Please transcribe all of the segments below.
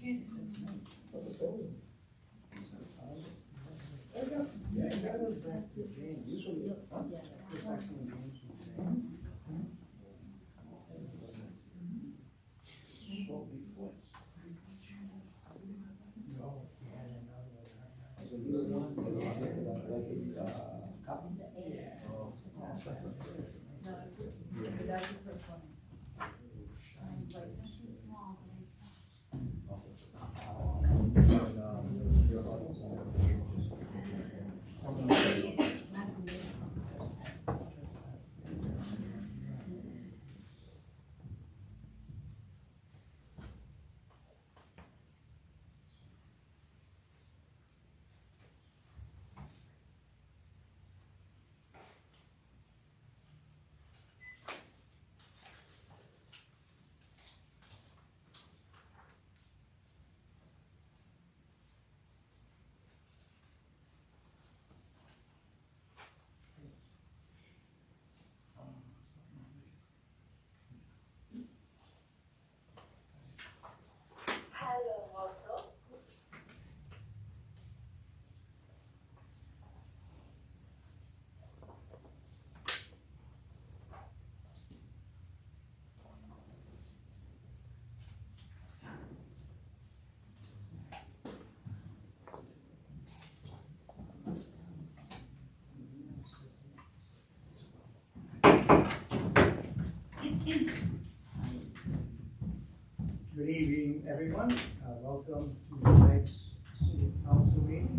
Yeah, that goes back to James. Usually, huh? Goes back to when James was saying. So before. No, he had another one. So you were one, like a, copy? Yeah. Oh. That's the first one. It's like something small, but it's soft. Hello, Walter. Good evening, everyone. Welcome to tonight's city council meeting.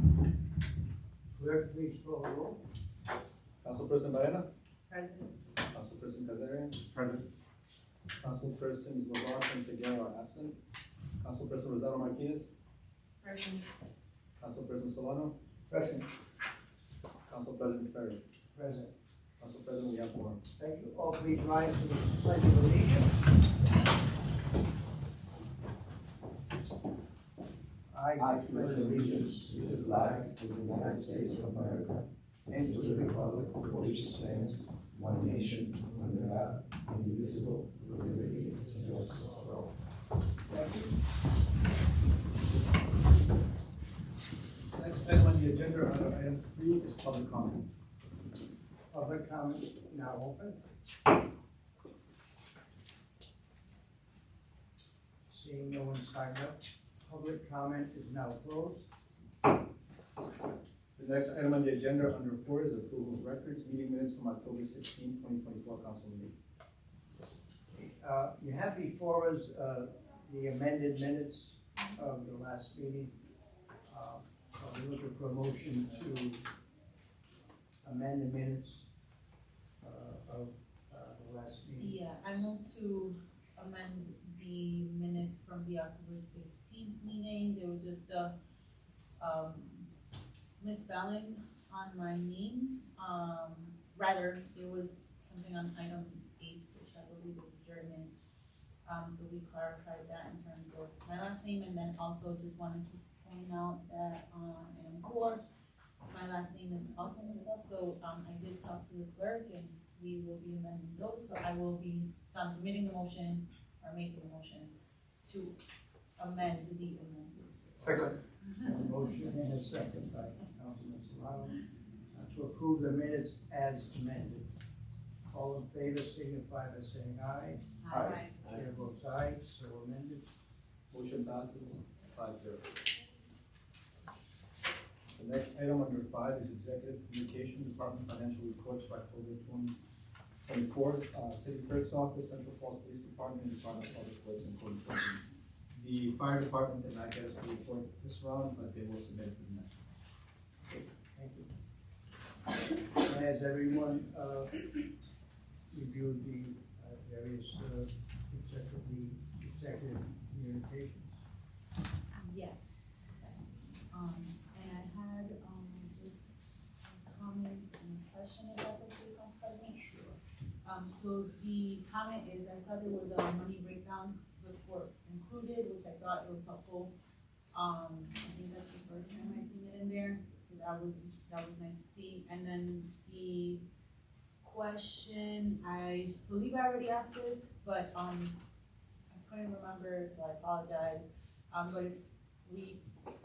Clerk, please call the roll. Councilperson Baena? President. Councilperson Kazarian? Present. Councilpersons Labarge and Figueroa are absent. Councilperson Rosado Martinez? President. Councilperson Solano? Present. Council President Ferry? Present. Council President, we have four. Thank you. All please rise to the pledge of allegiance. I pledge allegiance to the flag of the United States of America and to the republic for which it stands, one nation, under God, indivisible, with liberty and justice for all. Thank you. Next item on the agenda, under item 3, is public comment. Public comment now open. Seeing no one signed up, public comment is now closed. The next item on the agenda, under 4, is approval of records, meeting minutes from October 16, 2024 council meeting. You have before us the amended minutes of the last meeting. We're looking for a motion to amend the minutes of the last meeting. Yeah, I move to amend the minutes from the October 16th meeting. There was just a misspelling on my name. Rather, it was something on item 8, which I believe is German. So we clarified that in terms of my last name, and then also just wanted to point out that on item 4, my last name is also misspelled. So I did talk to the clerk, and we will be amending those. So I'm submitting the motion, or making the motion to amend the amendment. Second. A motion and a second by Councilman Solano to approve the minutes as amended. All in favor signify by saying aye. Aye. Chair votes aye, so amended. Motion passes 5-0. The next item under 5 is executive communication, department financial reports for October 2024. City Clerk's Office, Central Falls Police Department, and Department of Public Works and Code Enforcement. The fire department did not get us the report this round, but they will submit it for the next. Thank you. Has everyone reviewed the various executive communications? Yes. And I had just a comment and a question about the city council president. Sure. So the comment is, I saw there was a money breakdown report included, which I thought it was helpful. I think that's the first time I'd seen it in there, so that was nice to see. And then the question, I believe I already asked this, but I couldn't remember, so I apologize. But if we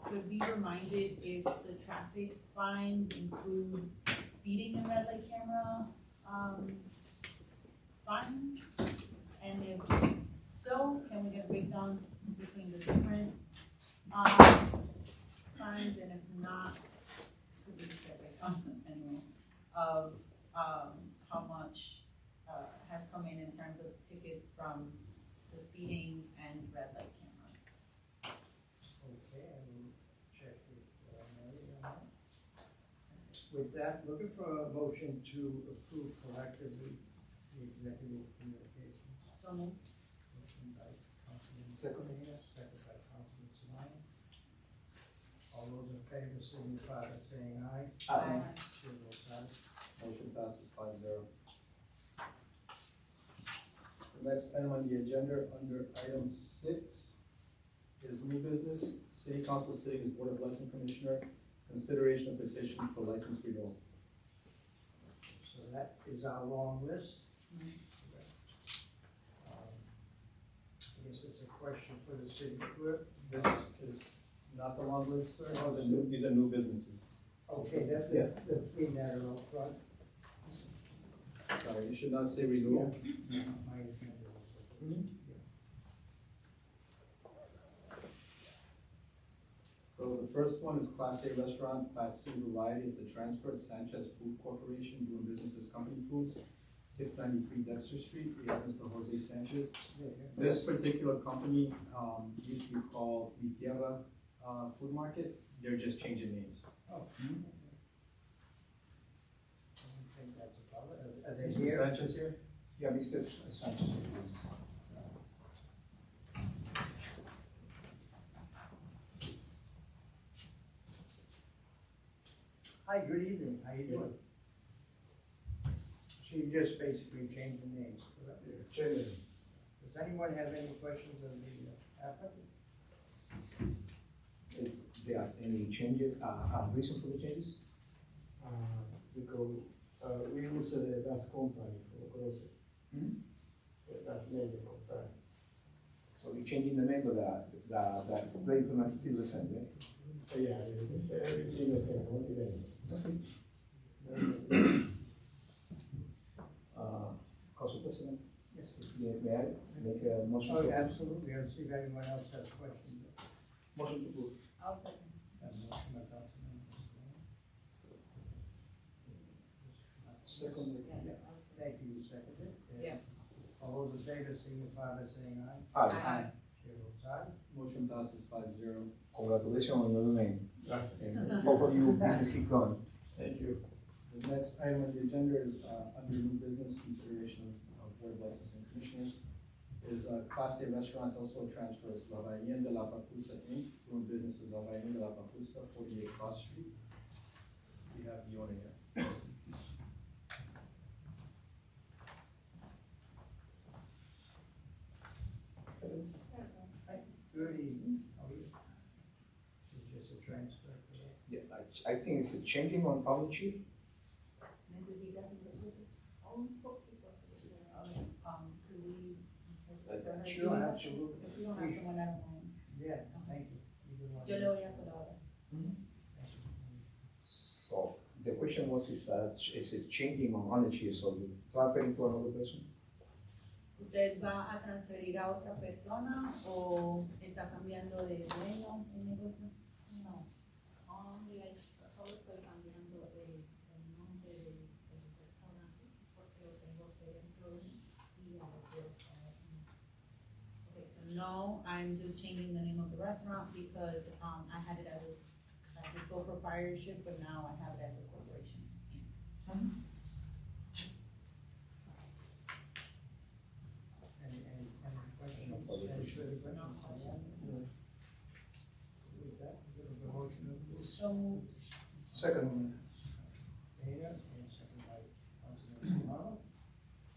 could be reminded if the traffic fines include speeding and red light camera, fines? And if so, can we get a breakdown between the different, fines, and if not, could we just get a breakdown anyway, of, how much, has come in terms of tickets from the speeding and red light cameras? Okay, I will check with Mary on that. With that, looking for a motion to approve collectively the executive communications. So moved. Motion by Councilman Second. Medina, second by Councilman Samayo. All those in favor signify by saying aye. Chair votes aye. Motion passes 5-0. The next item on the agenda, under item 6, is new business. City Council sitting as Board of License Commissioner, consideration of petition for license renewal. So that is our long list. I guess it's a question for the city clerk. This is not the long list, sir. Oh, These are new businesses. Okay, that's the three that are up front. Sorry, you should not say renewal. My agenda was. So the first one is Class A Restaurant, Class C Variety. It's a transfer. It's Sanchez Food Corporation, doing business as Company Foods, 693 Dexter Street. We have Mr. Jose Sanchez. This particular company used to be called Mi Tierra Food Market. They're just changing names. Oh. I don't think that's a problem. Are they Mr. here? Sanchez here? Yeah, Mr. Sanchez, please. Hi, good evening. How you doing? So you just basically changed the names, correct? Chairman. Does anyone have any questions of the applicant? If there are any changes, reason for the changes? Because we use the gas company for grocery. That's name the company. So you're changing the name of the vehicle is still the same, right? Yeah, it's everything the same, only the name. Council President, Yes. may I make a motion? Oh, yeah, absolutely. Let's see if anyone else has questions. Motion to approve. I'll second. Motion by Councilman Escobar. Second. Yes. Thank you, you seconded. Yeah. All those in favor signify by saying aye. Aye. Chair votes aye. Motion passes 5-0. Congratulations on your new name. That's it. Hopefully your business keep going. Thank you. The next item on the agenda is under new business consideration of Board of Licensing Commissioners. Is Class A Restaurants also transfers La Bahía de la Papusa Inc., doing business as La Bahía de la Papusa, 48 Cross Street. We have the owner here. Good evening. How are you? It's just a transfer, correct? Yeah, I think it's a changing on our chief. Necesitas entonces un poquito, could we? Sure, absolutely. If we don't have someone, I don't mind. Yeah, thank you. Either one. Yo le voy a colaborar. So the question was, is it changing on ownership, so you transferring to another person? ¿Usted va a transferir a otra persona o está cambiando de dueño el negocio? No, solo estoy cambiando el nombre del restaurante porque lo tengo dentro y ya lo quiero poner. Okay, so no, I'm just changing the name of the restaurant because, I had it as a sole proprietorship, but now I have it as a corporation. Any questions? Any further questions? With that, is there a motion of the So moved. Second. Mayor and second by Councilman Samayo?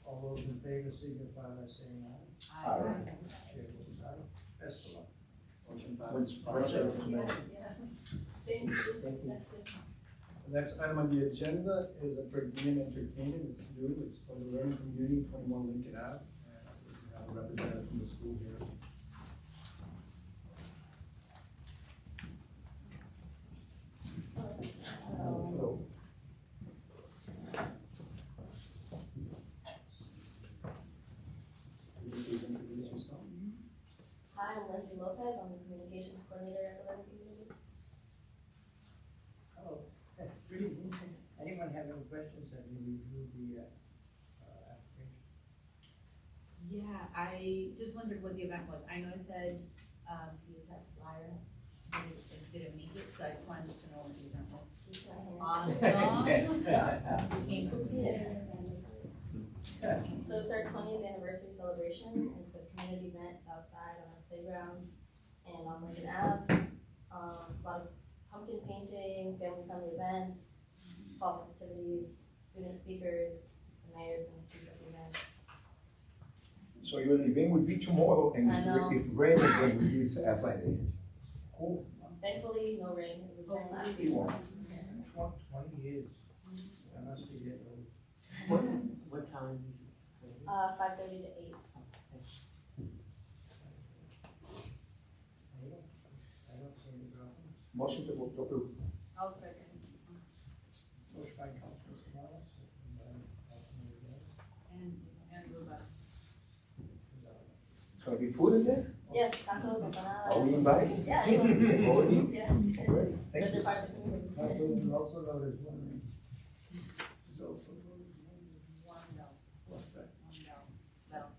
All those in favor signify by saying aye. Aye. Chair votes aye. Best of luck. Motion When's- passes when's 5-0. the- Thank you. Thank you. That's it. The next item on the agenda is a per diem entertainment. It's new. It's for the Learning Community, 21 Lincoln Ave. And we have a representative from the school here. Lopez, I'm the communications coordinator at the Learning Community. Hello. Good evening. Anyone have any questions? Have you reviewed the application? Yeah, I just wondered what the event was. I know it said, see attached flyer, but it didn't make it, so I just wanted to know what the event was. Teach my hand. Awesome. Came prepared. So it's our 20th anniversary celebration, and it's a community event. It's outside on our playground and on Lincoln Ave. A lot of pumpkin painting, family-friendly events, fall festivities, student speakers, the mayor's gonna speak at the event. So your event will be tomorrow, and I know. if rain, then will be Friday. Cool. Thankfully, no rain. It was rain last week. 20 years. I must be getting old. What time is it? 5:30 to 8. I don't see any problems. Motion to approve. I'll second. Motion by Councilman Savala, second by Councilman Rivera. And Rebecca. It's gonna be food in there? Yes, tacos, empanadas. Are we invited? Yeah, anyone. Already? Yeah. Great, thank Because you. they're part of the community. Councilman also noted one. Is also noted one. One bell, What's that? bell.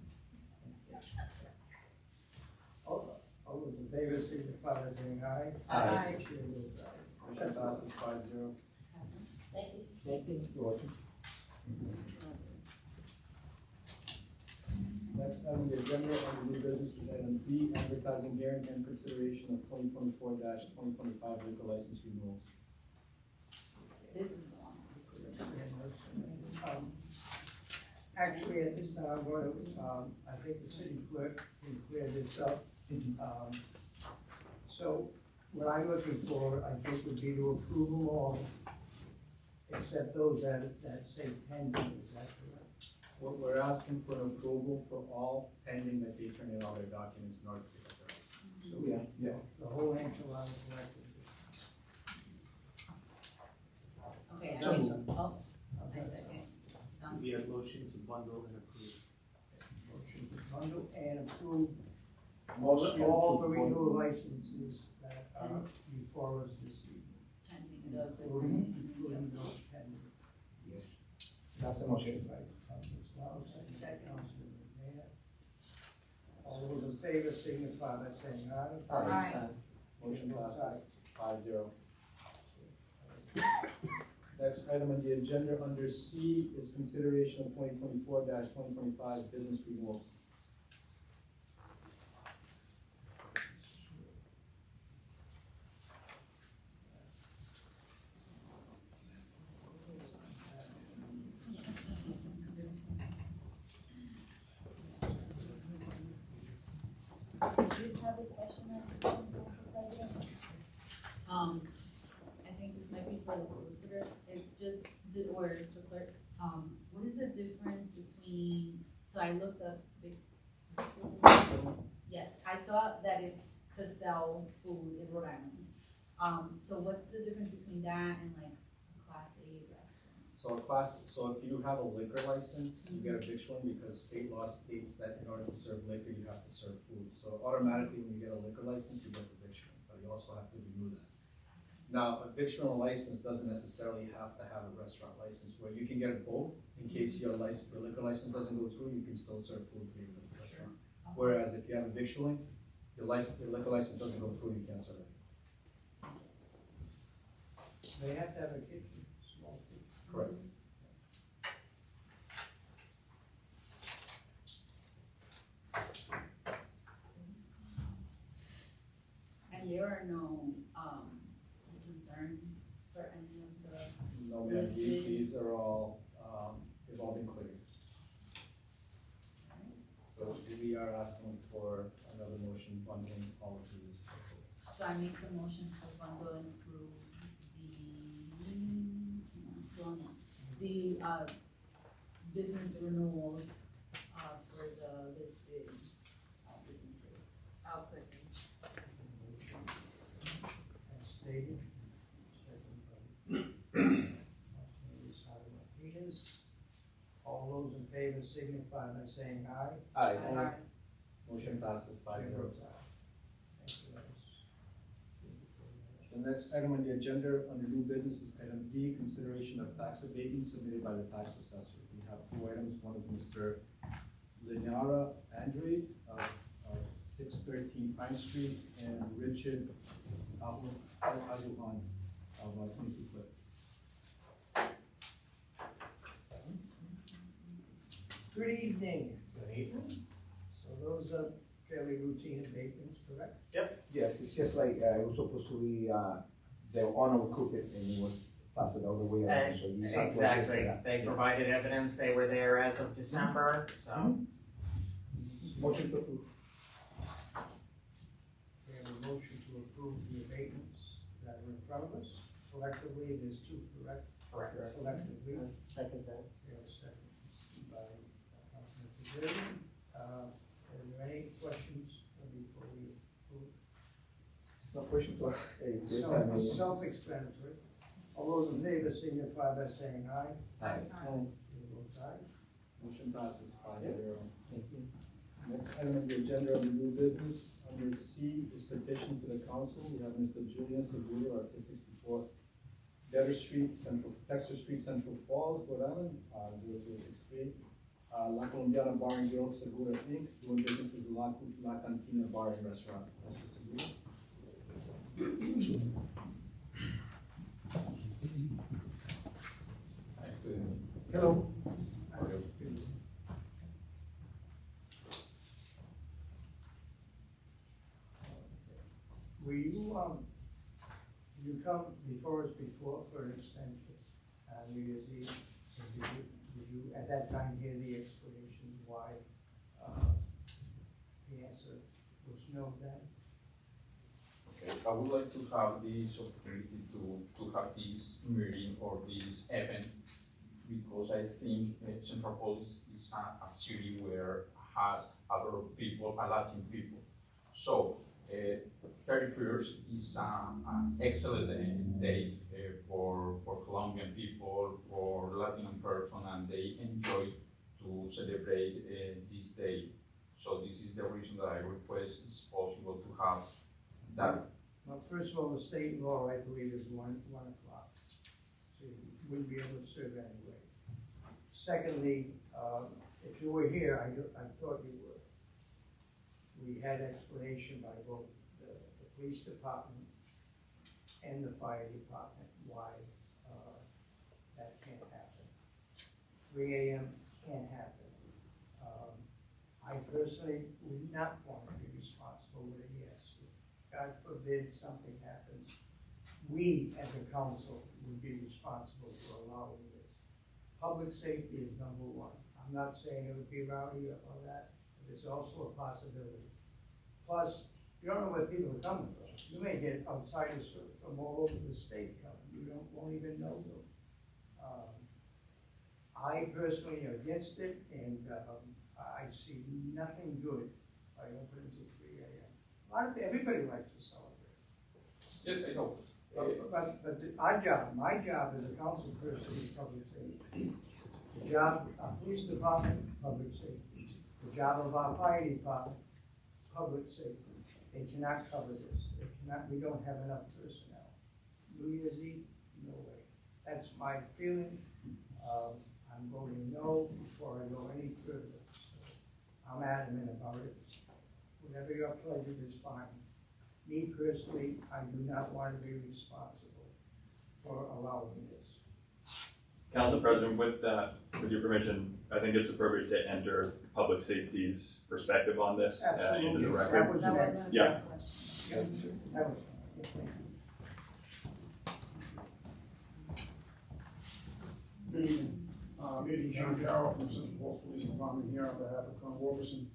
All those in favor signify by saying aye. Aye. Chair votes aye. Motion passes 5-0. Thank you. Thank you. You're welcome. Next item on the agenda under new business is item B, advertising hearing and consideration of 2024-2025 liquor license renewals. This is the one. Um, Actually, at this time, I'm going to, I think the city clerk can clear this up. So what I'm looking for, I think, would be to approve them all, except those that say pending, is that correct? We're asking for an approval for all pending that they turn in all their documents in order to pick up their license. So, yeah. The whole enchilada collective. Okay, I So- know, I second. Sounds We have motion to bundle and approve. Motion to bundle and approve Motion all to the renewal bundle. licenses that are before us this evening. pending the Including those pending. Yes. That's the motion. Right, Councilman Swanton, second by Councilman Rivera. All those in favor signify by saying aye. Aye. Motion Votes passes 5-0. Next item on the agenda under C is consideration of 2024-2025 business renewals. Do you have a question? I think this might be for the solicitor, it's just, or the clerk, what is the difference between, so I looked up yes, I saw that it's to sell food in Rhode Island. So what's the difference between that and like a Class A restaurant? So if you have a liquor license, you get a victualling because state law states that in order to serve liquor, you have to serve food. So automatically, when you get a liquor license, you get the victualling, but you also have to renew that. Now, a victualling license doesn't necessarily have to have a restaurant license, where you can get both. In case your license, your liquor license doesn't go through, you can still serve food for your restaurant. Whereas if you have a victualling, your liquor license doesn't go through, you can't serve it. They have to have a kitchen, small kitchen. Correct. And there are no, concern for any of the, No, ma'am, these are all, they've all been cleared. So we are asking for another motion bundling all of these. so I make the motion to bundle and approve the business renewals, for the listed, businesses. I'll second. As stated. Second by Councilman Luisado Martinez. All those in favor signify by saying aye. Aye. Motion passes 5-0. Chair votes aye. next item on the agenda under new business is item D, consideration of tax abatement submitted by the tax assessor. We have two items. One is Mr. Linyara Andre of 613 Pine Street and Richard Azuhan of 22 Cliff. Good evening. Good evening. So those are fairly routine abatements, correct? Yes, it's just like, it was supposed to be, the owner would cook it and it was passed all the way around, so you have to adjust Exactly, that. they provided evidence, they were there as of December, so. Motion to approve. We have a motion to approve the abatements that are in front of us. Collectively, there's two, correct? Correct. Collectively, Second that. we have a second by Councilman Pizarro. Are there any questions before we approve? It's not question to us, it's just, I mean, Self-explanatory. All those in favor signify by saying aye. Aye. Chair votes aye. Motion passes 5-0. Thank you. Next item on the agenda of the new business, under C, is petition to the council. We have Mr. Julian Seguro at 664 Dexter Street, Central Falls, Rhode Island, 02863. La Colombiana Bar and Grill Seguro Inc., doing business as La Cantina Bar and Restaurant. Mr. Seguro. hello. Will you come before us before for an extension, New Year's Eve? Did you at that time hear the explanation why, the answer was no then? Okay, I would like to have this opportunity to have this meeting or this event because I think Central Falls is a city where has a lot of people, a Latin people. So 31st is an excellent date for Colombian people, for Latino person, and they enjoy to celebrate this day. So this is the reason that I request it's possible to have that. Well, first of all, the state law, I believe, is 1 o'clock, so you wouldn't be able to serve anyway. Secondly, if you were here, I thought you were. We had explanation by both the police department and the fire department why that can't happen. 3 a.m. can't happen. I personally would not want to be responsible with a yes. God forbid something happens. We, as a council, would be responsible for allowing this. Public safety is number one. I'm not saying it would be rowdy or that, but it's also a possibility. Plus, you don't know where people are coming from. You may get outsiders from all over the state coming. You won't even know them. I personally am against it, and I see nothing good by opening to 3 a.m. Everybody likes to celebrate. Yes, I know. But my job as a council person is public safety. The job of police department, public safety. The job of our fire department, public safety. They cannot cover this. We don't have enough personnel. New Year's Eve, no way. That's my feeling. I'm voting no before I go any further. So I'm adamant about it. Whatever your pleasure is fine. Me personally, I do not want to be responsible for allowing this. Council President, with your permission, I think it's appropriate to enter public safety's perspective on this into Absolutely. the That record. was That next. wasn't Yeah. a question. That was fine. Good evening. Major John Carroll from Central Falls Police Department here on behalf of Colonel Wilkerson.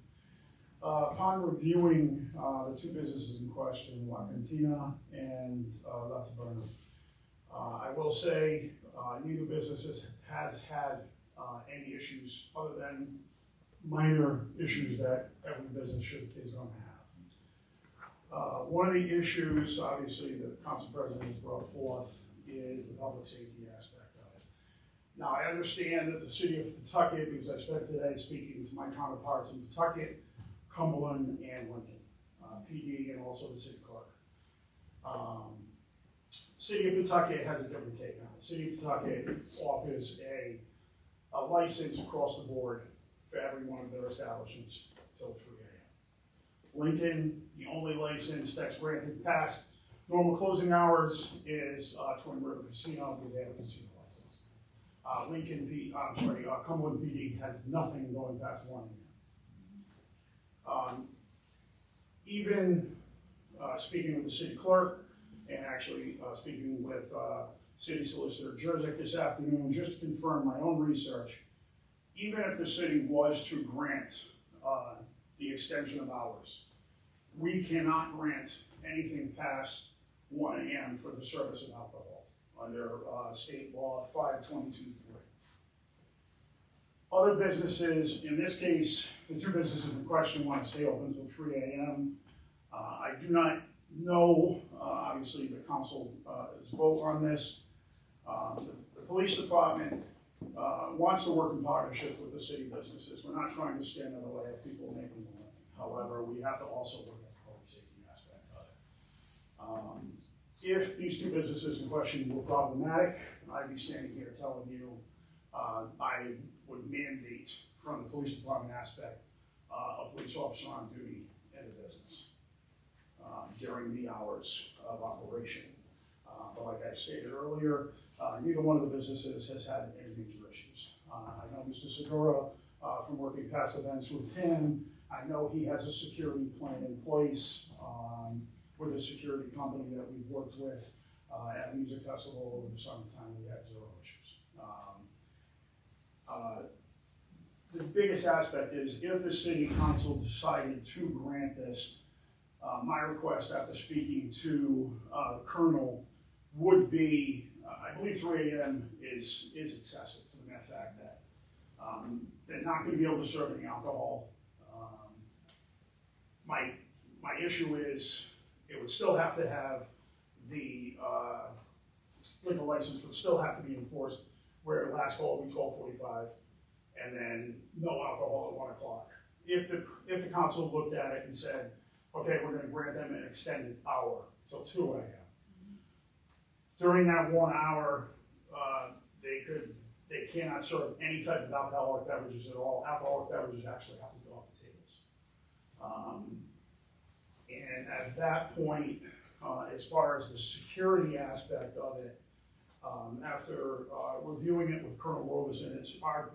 Upon reviewing the two businesses in question, La Cantina and La Taberna, I will say neither business has had any issues other than minor issues that every business is going to have. One of the issues, obviously, the Council President has brought forth is the public safety aspect of it. Now, I understand that the city of Pawtucket, because I spent today speaking to my counterparts in Pawtucket, Cumberland, and Lincoln, PD, and also the city clerk. City of Pawtucket has a different take on it. City of Pawtucket offers a license across the board for every one of their establishments till 3 a.m. Lincoln, the only license that's granted past normal closing hours is Twin River Casino because they have a casino license. Cumberland PD has nothing going past 1 a.m. Even speaking with the city clerk and actually speaking with City Solicitor Jurzik this afternoon, just to confirm my own research, even if the city was to grant the extension of hours, we cannot grant anything past 1 a.m. for the service of alcohol under state law 522.3. Other businesses, in this case, the two businesses in question want to stay open until 3 a.m. I do not know, obviously, the council's vote on this. The police department wants to work in partnership with the city businesses. We're not trying to stand in the way of people making money. However, we have to also look at the public safety aspect of it. If these two businesses in question were problematic, I'd be standing here telling you I would mandate from the police department aspect a police officer on duty in the business during the hours of operation. But like I stated earlier, neither one of the businesses has had any major issues. I know Mr. Segura from working past events with him. I know he has a security plan in place with a security company that we've worked with at a music festival over the summertime. We had 0 issues. The biggest aspect is if the city council decided to grant this, my request after speaking to the colonel would be, I believe 3 a.m. is excessive for the mere fact that they're not going to be able to serve any alcohol. My issue is it would still have to have the liquor license would still have to be enforced where last call would be 12:45 and then no alcohol at 1 o'clock. If the council looked at it and said, okay, we're going to grant them an extended hour till 2 a.m. During that 1 hour, they cannot serve any type of alcoholic beverages at all. Alcoholic beverages actually have to go off the tables. And at that point, as far as the security aspect of it, after reviewing it with Colonel Robeson, it's our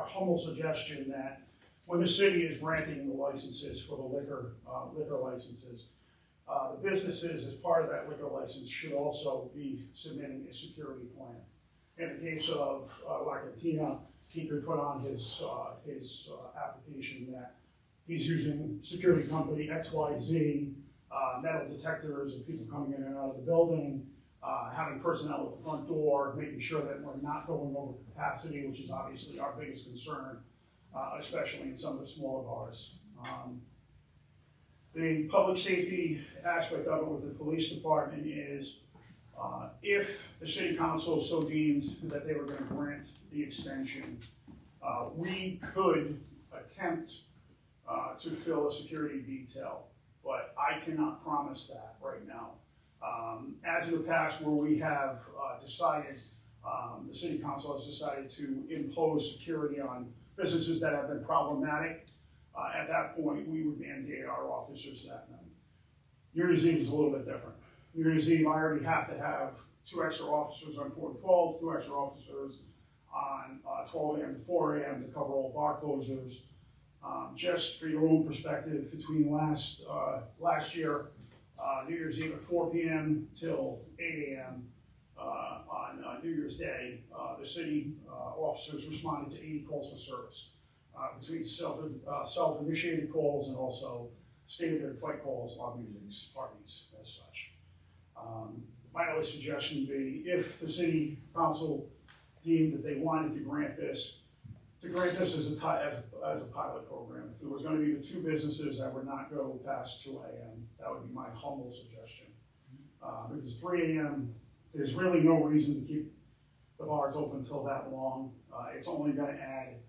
humble suggestion that when the city is granting the licenses for the liquor licenses, the businesses, as part of that liquor license, should also be submitting a security plan. In the case of La Cantina, he could put on his application that he's using security company XYZ, metal detectors of people coming in and out of the building, having personnel at the front door, making sure that we're not going over capacity, which is obviously our biggest concern, especially in some of the smaller bars. The public safety aspect of it with the police department is if the city council so deemed that they were going to grant the extension, we could attempt to fill a security detail, but I cannot promise that right now. As in the past where we have decided, the city council has decided to impose security on businesses that have been problematic, at that point we would mandate our officers that night. New Year's Eve is a little bit different. New Year's Eve I already have to have 2 extra officers on 4 to 12, 2 extra officers on 12 a.m. to 4 a.m. to cover all bar closures. Just for your own perspective, between last year, New Year's Eve at 4 p.m. till 8 a.m. On New Year's Day, the city officers responded to 80 calls for service, between self-initiated calls and also standard fight calls, loud music, parties, as such. My only suggestion would be if the city council deemed that they wanted to grant this as a pilot program. If there was going to be the 2 businesses that would not go past 2 a.m., that would be my humble suggestion. Because 3 a.m., there's really no reason to keep the bars open until that long. It's only going to add.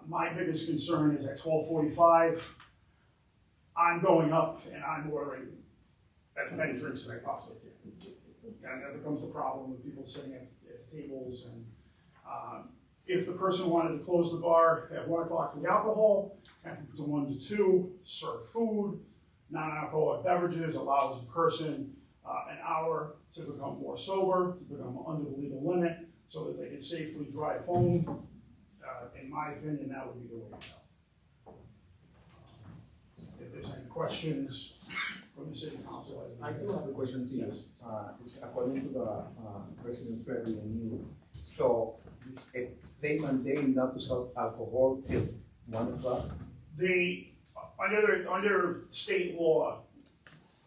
My biggest concern is at 12:45, I'm going up and I'm ordering as many drinks as I possibly can. and that becomes the problem with people sitting at tables. And if the person wanted to close the bar at 1 o'clock for the alcohol, and from 1 to 2, serve food, non-alcoholic beverages, allows a person an hour to become more sober, to become under the legal limit, so that they can safely drive home. In my opinion, that would be the way to go. If there's any questions from the city council, I do have a question to you. It's according to the President Ferry and you. So it's a state mandate not to sell alcohol till 1 o'clock? Under state law,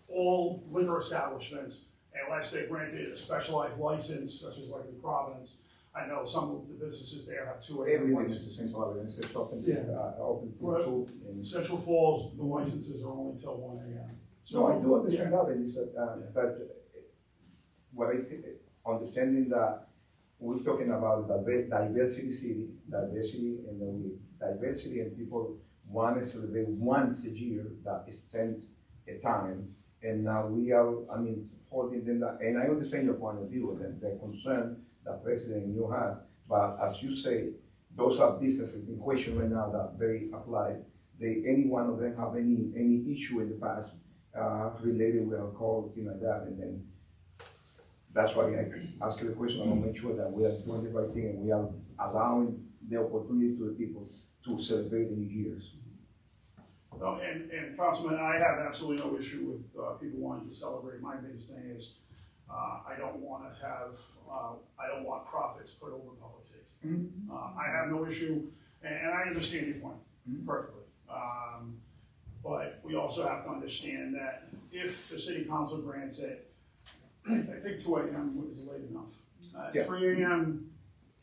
all liquor establishments, unless they're granted a specialized license, such as like in Providence, I know some of the businesses there have 2 a.m. Everything licenses. is the same Providence, it's open, Yeah. open to Right. 2. And Central Falls, the licenses are only till 1 a.m. no, I do understand Yeah. that, it's, but what understanding that we're talking about diversity city, diversity, and then we diversity, and people want to celebrate once a year that extend a time, and now we are, holding them that, and I understand your point of view, the concern that President you have, but as you say, those are businesses in question right now that they apply. Any one of them have any issue in the past related with alcohol, things like that, and then that's why I ask you the question. I want to make sure that we are doing the right thing and we are allowing the opportunity to the people to celebrate the New Year's. No, and Councilman, I have absolutely no issue with people wanting to celebrate. My biggest thing is I don't want profits put over public safety. I have no issue, and I understand your point perfectly. But we also have to understand that if the city council grants it, I think 2 a.m. is late enough. 3 a.m.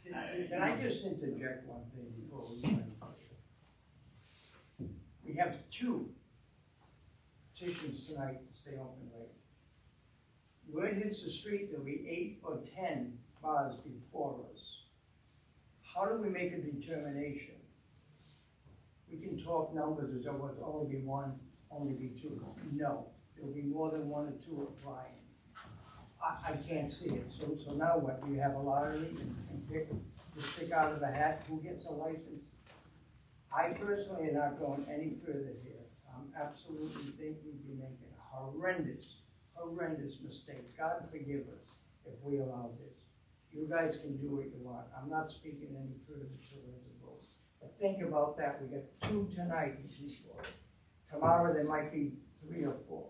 Can I just interject one thing before we go any further? We have 2 petitions tonight to stay open late. Word hits the street, there'll be 8 or 10 bars before us. How do we make a determination? We can talk numbers as though it's only be 1, only be 2. No, there'll be more than 1 or 2 applying. I can't see it, so now what, do you have a lottery and pick out of the hat who gets a license? I personally am not going any further here. Absolutely think we'd be making a horrendous mistake. God forgive us if we allow this. You guys can do what you want. I'm not speaking any further to reservoir. But think about that. We got 2 tonight. Tomorrow there might be 3 or 4.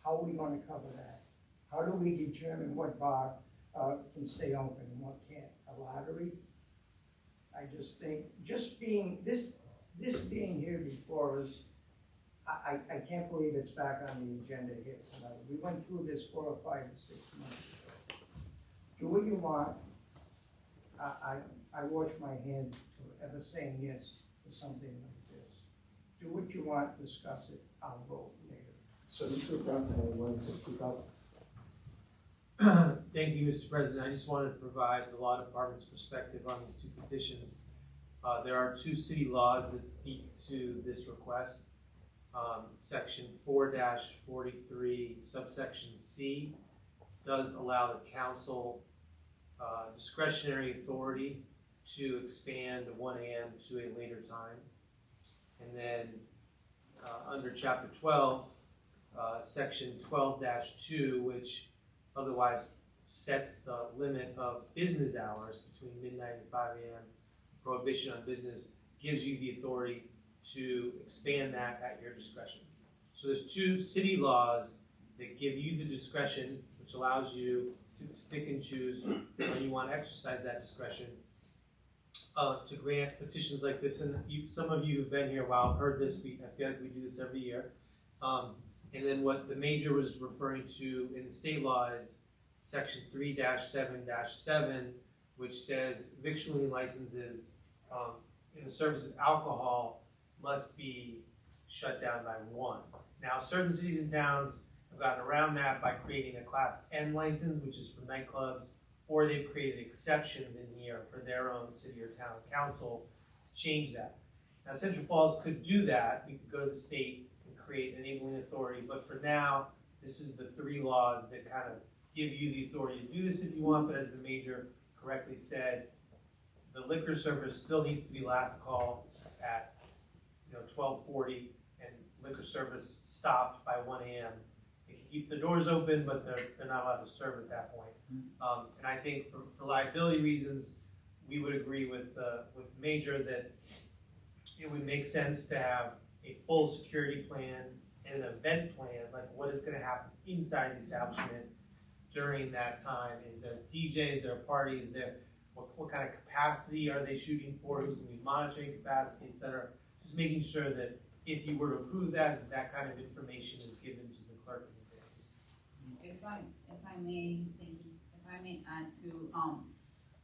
How are we going to cover that? How do we determine what bar can stay open and what can't? A lottery? I just think, just being, this being here before us, I can't believe it's back on the agenda here tonight. We went through this 4 or 5 or 6 months ago. Do what you want. I wash my hands of ever saying yes to something like this. Do what you want, discuss it, I'll vote later. So Mr. Brown, wants to speak up. Thank you, Mr. President. I just wanted to provide the law department's perspective on these 2 petitions. There are 2 city laws that speak to this request. Section 4-43, subsection C, does allow the council discretionary authority to expand 1 a.m. to a later time. And then under Chapter 12, Section 12-2, which otherwise sets the limit of business hours between midnight and 5 a.m. Prohibition on business gives you the authority to expand that at your discretion. So there's 2 city laws that give you the discretion, which allows you to pick and choose when you want to exercise that discretion to grant petitions like this. And some of you who've been here a while have heard this. I feel like we do this every year. And then what the major was referring to in the state law is Section 3-7-7, which says victualling licenses in the service of alcohol must be shut down by 1. Now, certain cities and towns have gotten around that by creating a Class N license, which is for nightclubs, or they've created exceptions in here for their own city or town council to change that. Now, Central Falls could do that. We could go to the state and create enabling authority, but for now, this is the 3 laws that kind of give you the authority to do this if you want, but as the major correctly said, the liquor service still needs to be last call at, 12:40, and liquor service stopped by 1 a.m. They can keep the doors open, but they're not allowed to serve at that point. And I think for liability reasons, we would agree with Major that it would make sense to have a full security plan and an event plan, like what is gonna happen inside the establishment during that time. Is there DJs, there are parties, what kind of capacity are they shooting for, who's gonna be monitoring capacity, et cetera. Just making sure that if you were to approve that, that kind of information is given to the clerk in advance. If I may, if I may add to,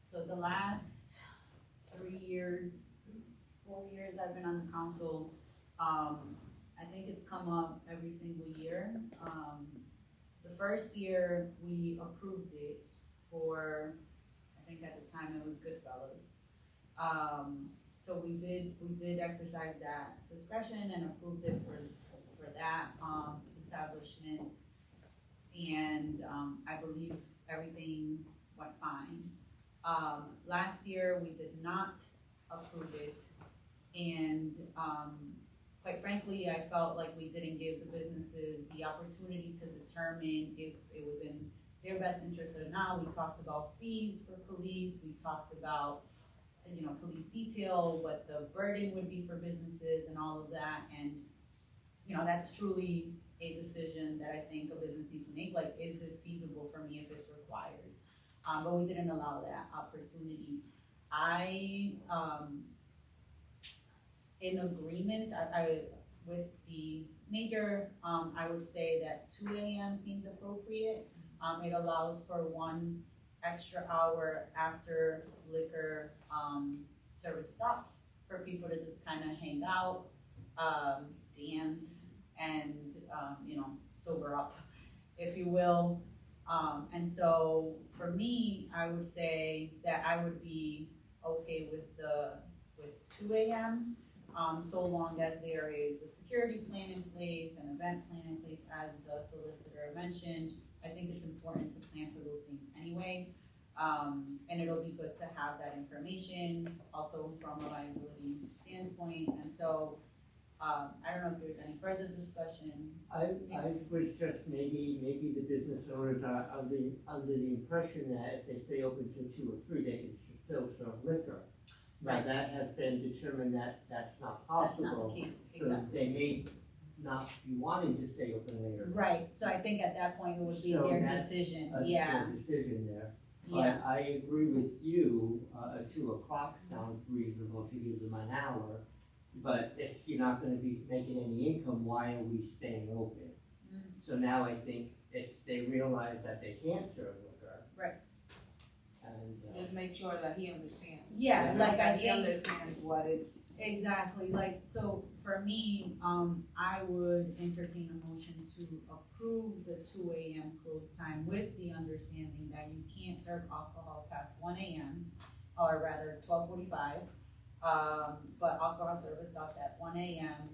so the last 4 years I've been on the council, I think it's come up every single year. The first year we approved it for, I think at the time it was Goodfellas. So we did exercise that discretion and approved it for that establishment, and I believe everything went fine. Last year we did not approve it, and quite frankly, I felt like we didn't give the businesses the opportunity to determine if it was in their best interest or not. We talked about fees for police, we talked about police detail, what the burden would be for businesses and all of that, and that's truly a decision that I think a business needs to make, like, is this feasible for me if it's required? But we didn't allow that opportunity. In agreement, with the major, I would say that 2 a.m. seems appropriate. It allows for 1 extra hour after liquor service stops for people to just kind of hang out, dance, and sober up, if you will. And so for me, I would say that I would be okay with 2 a.m. So long as there is a security plan in place, an event plan in place, as the solicitor mentioned. I think it's important to plan for those things anyway. And it'll be good to have that information also from a liability standpoint. And so, I don't know if there's any further discussion. I was just maybe the business owners are under the impression that if they stay open till 2 or 3, they can still serve liquor. Now, Right. that has been determined that that's not possible. That's not the case, So exactly. they may not be wanting to stay open later. Right, so I think at that point it would be So their that's decision, their decision there. Yeah. But I agree with you, 2 o'clock sounds reasonable to give them an hour. But if you're not gonna be making any income, why are we staying open? So now I think if they realize that they can't serve liquor. Right. And, Just make sure that he understands. Yeah, like I He think, understands what is. exactly, like, so for me, I would entertain a motion to approve the 2 a.m. close time with the understanding that you can't serve alcohol past 1 a.m. or rather 12:45. But alcohol service stops at 1 a.m.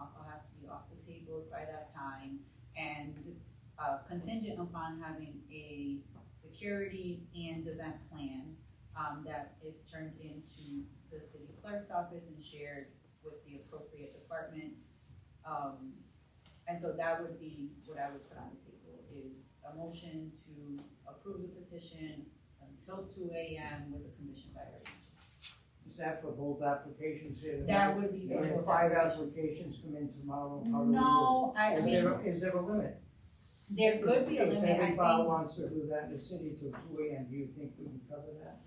Alcohol has to be off the tables by that time, and contingent upon having a security and event plan that is turned into the city clerk's office and shared with the appropriate departments. And so that would be what I would put on the table, is a motion to approve the petition until 2 a.m. with the conditions I already mentioned. Is that for both applications here? That would be for And if both 5 applications. applications come in tomorrow, how do we do? No, I Is mean, there a limit? there could be a limit, If I every bar think. wants to do that in the city till 2 a.m., do you think we can cover that?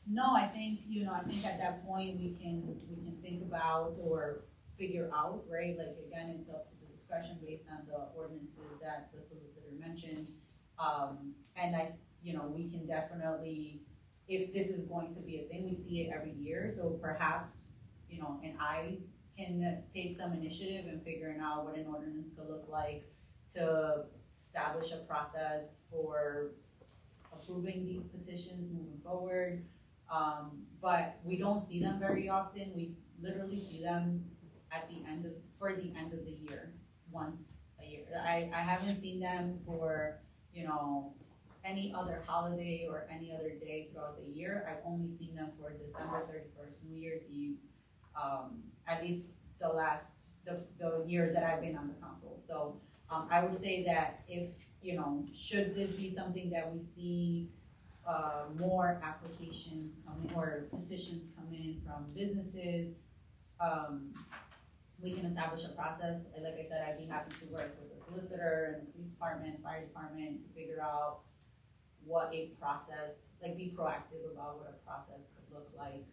No, I think, I think at that point, we can think about or figure out, right? Like, again, it's up to the discretion based on the ordinances that the solicitor mentioned. And we can definitely, if this is going to be a thing, we see it every year, so perhaps, and I can take some initiative in figuring out what an ordinance could look like to establish a process for approving these petitions moving forward. But we don't see them very often. We literally see them for the end of the year, once a year. I haven't seen them for, any other holiday or any other day throughout the year. I've only seen them for December 31st, New Year's Eve, at least the years that I've been on the council. So I would say that if, should this be something that we see more applications come in or petitions come in from businesses, we can establish a process. Like I said, I'd be happy to work with the solicitor and the police department, fire department to figure out what a process, like be proactive about what a process could look like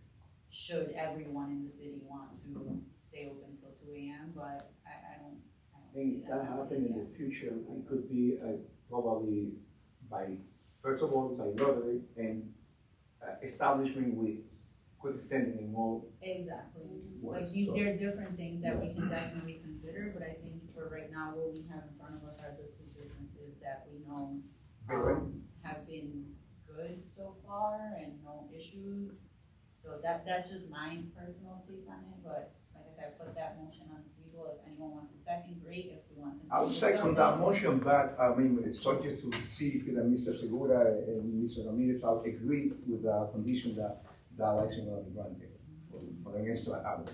should everyone in the city want to stay open till 2 a.m. But I don't I think see if that happening happened in yet. the future, it could be probably by, first of all, by lottery and establishment with could extend in more. Exactly. Well, Like so- there are different things that we can definitely consider, but I think for right now, what we have in front of us are the two businesses that we know have been good so far and no issues. So that's just my personal take on it, but like I said, I put that motion on the table. If anyone wants a second, great. If we want to. I would second that motion, but I mean, it's subject to see if Mr. Segura and Mr. Ramirez will agree with the condition that the license will be granted for the next 2 hours.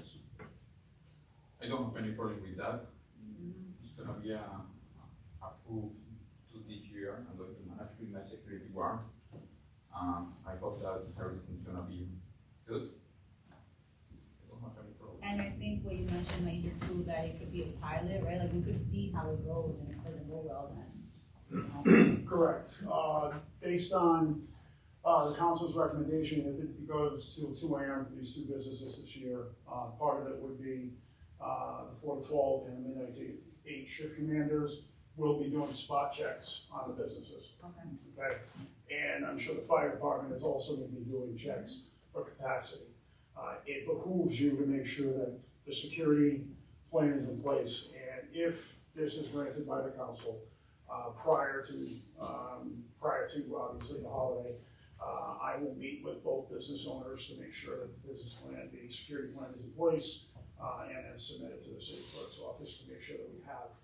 I don't have any problem with that. It's gonna be approved to this year, and the management my security guard. I hope that everything's gonna be good. I don't have any problem. And I think what you mentioned, Major, too, that it could be a pilot, right? Like we could see how it goes, and if it doesn't go well, then. Correct. Based on the council's recommendation, if it goes to 2 a.m. for these two businesses this year, part of it would be the 4 to 12 and midnight to 8 shift commanders will be doing spot checks on the businesses. Okay. And I'm sure the fire department is also going to be doing checks for capacity. It behooves you to make sure that the security plan is in place, and if this is granted by the council prior to obviously the holiday, I will meet with both business owners to make sure that the business plan, the security plan is in place, and then submit it to the city clerk's office to make sure that we have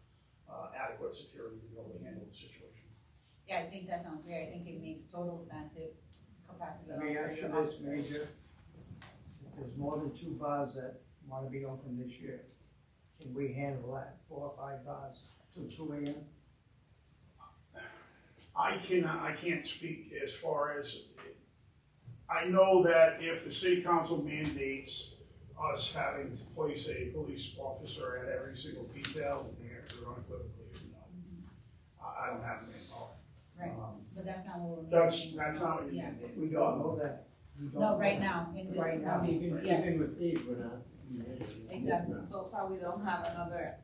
adequate security to be able to handle the situation. Yeah, I think that sounds great. I think it makes total sense if capacity. Let me ask you this, Major. If there's more than 2 bars that wanna be open this year, can we handle that, 4 or 5 bars till 2 a.m.? I can't speak as far as, I know that if the city council mandates us having to place a police officer at every single detail, the answer unequivocally is no. I don't have manpower. Right, but that's not what we're. That's not what you Yeah. mandate. We don't know that. We don't No, know right that. now, in this. Right now. Yes. Even with these, we're not. Exactly. So far, we don't have another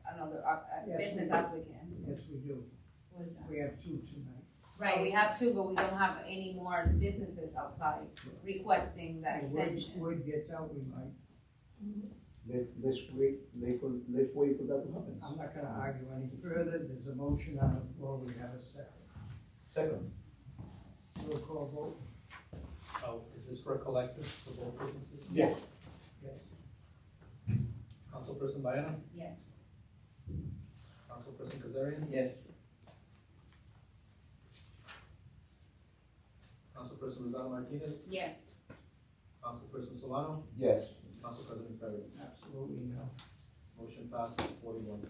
Yes, business we do. applicant. Yes, we do. What is that? We have 2 tonight. Right, we have two, but we don't have any more businesses outside requesting that If word- extension. Word gets out, we might. Let's wait for that to happen. I'm not gonna argue any further. There's a motion on the floor. We have a second. Second. Roll call vote. Oh, is this for a collective for both businesses? Yes. Yes. Councilperson Baena? Yes. Councilperson Kazarian? Yes. Councilperson Rosado Martinez? Yes. Councilperson Solano? Yes. Council President Ferry? Absolutely no. Motion passes 41.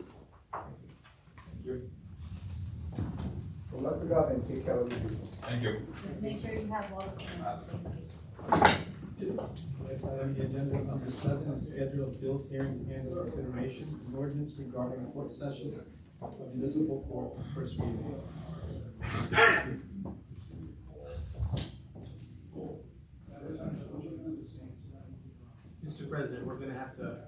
Thank you. Well, let me go and take care of the business. Thank you. Just make sure you have all the plans. Next item on the agenda, number 7, is schedule of bills, hearings, and annual consideration, an ordinance regarding a court session of municipal court, first reading. Mr. President, we're gonna have to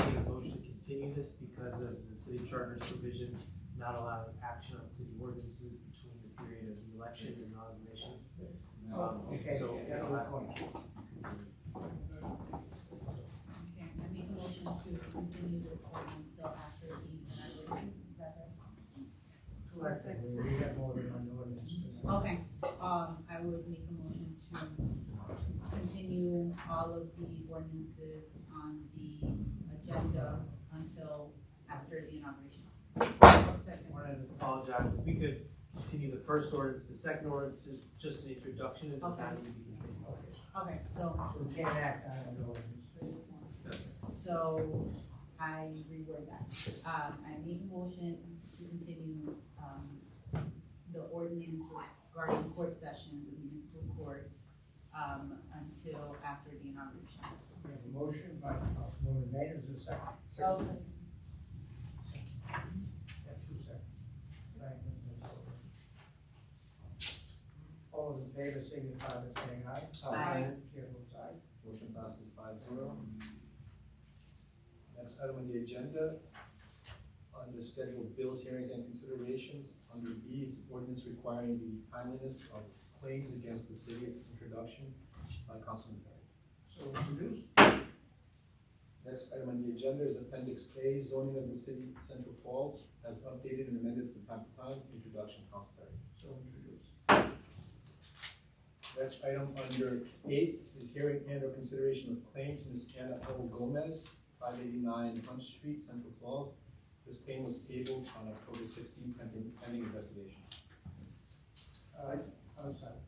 make a motion to continue this because of the city charter's provision not allowing action on city ordinances between the period of the election and nomination. Okay, So that's it'll my have to point. continue. Okay, I make a motion to continue this ordinance still after the inauguration. Is that right? Collectively, we got more than one ordinance tonight. Okay, I would make a motion to continue all of the ordinances on the agenda until after the inauguration. I apologize, if we could continue the first ordinance. The second ordinance is just an introduction and does not need to be continued. Okay, so, So we can't act on an ordinance. so I reword that. I make a motion to continue, the ordinance regarding court sessions in municipal court, until after the inauguration. We have a motion by Councilwoman Maynard, is there a second? Olson. Have 2 seconds. Thank you, Ms. Silver. All those in favor signify by saying aye. Aye. Chair votes aye. Motion passes 5-0. Next item on the agenda, under scheduled bills, hearings, and considerations, under B is ordinance requiring the timeliness of claims against the city. Introduction by Councilman Perry. So introduced. Next item on the agenda is Appendix A, zoning of the city of Central Falls, as updated and amended from time to time. Introduction, Councilman Perry. So introduced. Next item under 8 is hearing and/or consideration of claims. Ms. Anna L. Gomez, 589 Hunt Street, Central Falls. This claim was tabled on October 16th, pending investigation. I'm sorry.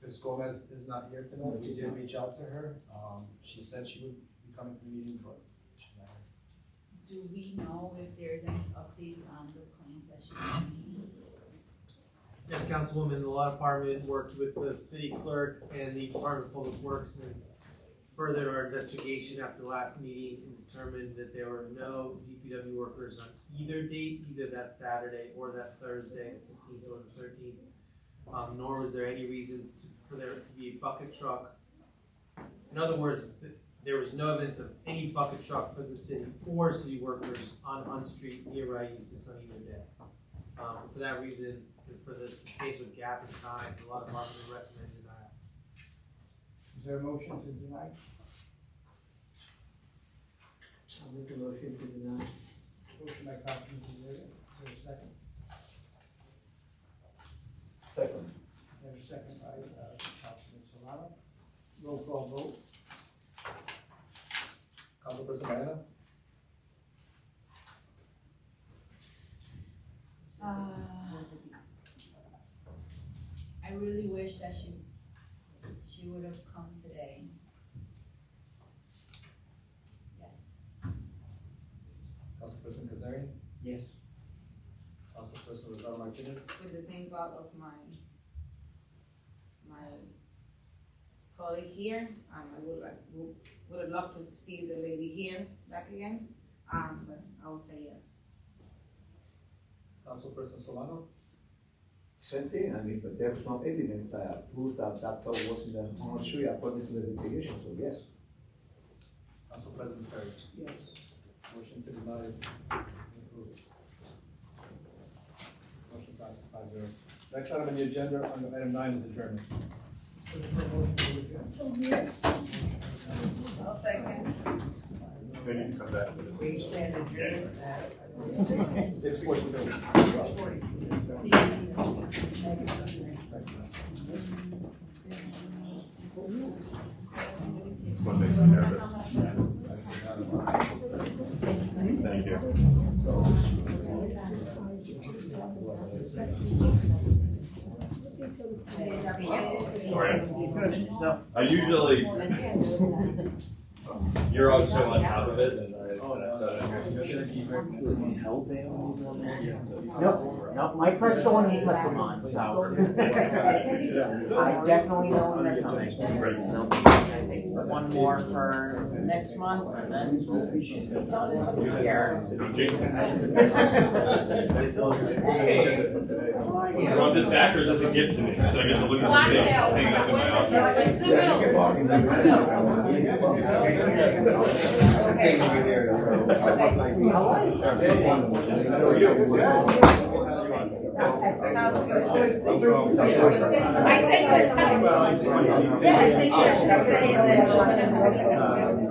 Ms. Gomez is not here tonight. We did reach out to her. She said she would be coming to the meeting, but she's not here. Do we know if there's any updates on the claims that she's making? Yes, Councilwoman, the law department worked with the city clerk and the Department of Public Works and furthered our investigation after the last meeting and determined that there were no DPW workers on either date, either that Saturday or that Thursday, the 15th or the 13th. Nor was there any reason for there to be a bucket truck. In other words, there was no evidence of any bucket truck for the city or city workers on Hunt Street near Raices on either day. For that reason, and for the substantial gap in time, the law department recommended that. Is there a motion to deny? I'll make a motion to deny. Motion by Councilman Zerida, is there a second? Second. We have a second by Councilman Solano. Roll call vote. Councilperson Diana? I really wish that she would have come today. Yes. Councilperson Kazarian? Yes. Councilperson Rosado Martinez? With the same thought of my colleague here, I would have loved to see the lady here back again, but I will say yes. Councilperson Solano? Same thing, I mean, but there was no evidence that proved that that dog wasn't on the street according to the investigation, so yes. Council President Ferry? Yes. Motion to deny approved. Motion passes 5-0. Next item on the agenda, under item 9 is adjournment. So weird. I'll second. Then you can come back to We stand adjourned at 6:42. This one makes me nervous. Thank you. Sorry. I usually, you're also on top of it, and I said No, Mike Clark's the one who puts them on, so. I definitely know when they're coming. There'll be, I think, one more for next month, and then we should be done for the year. You want this back, or is this a gift to me? So I get to look at the face hanging up in my Sounds good. I sent you a text. Yeah, I sent you a text.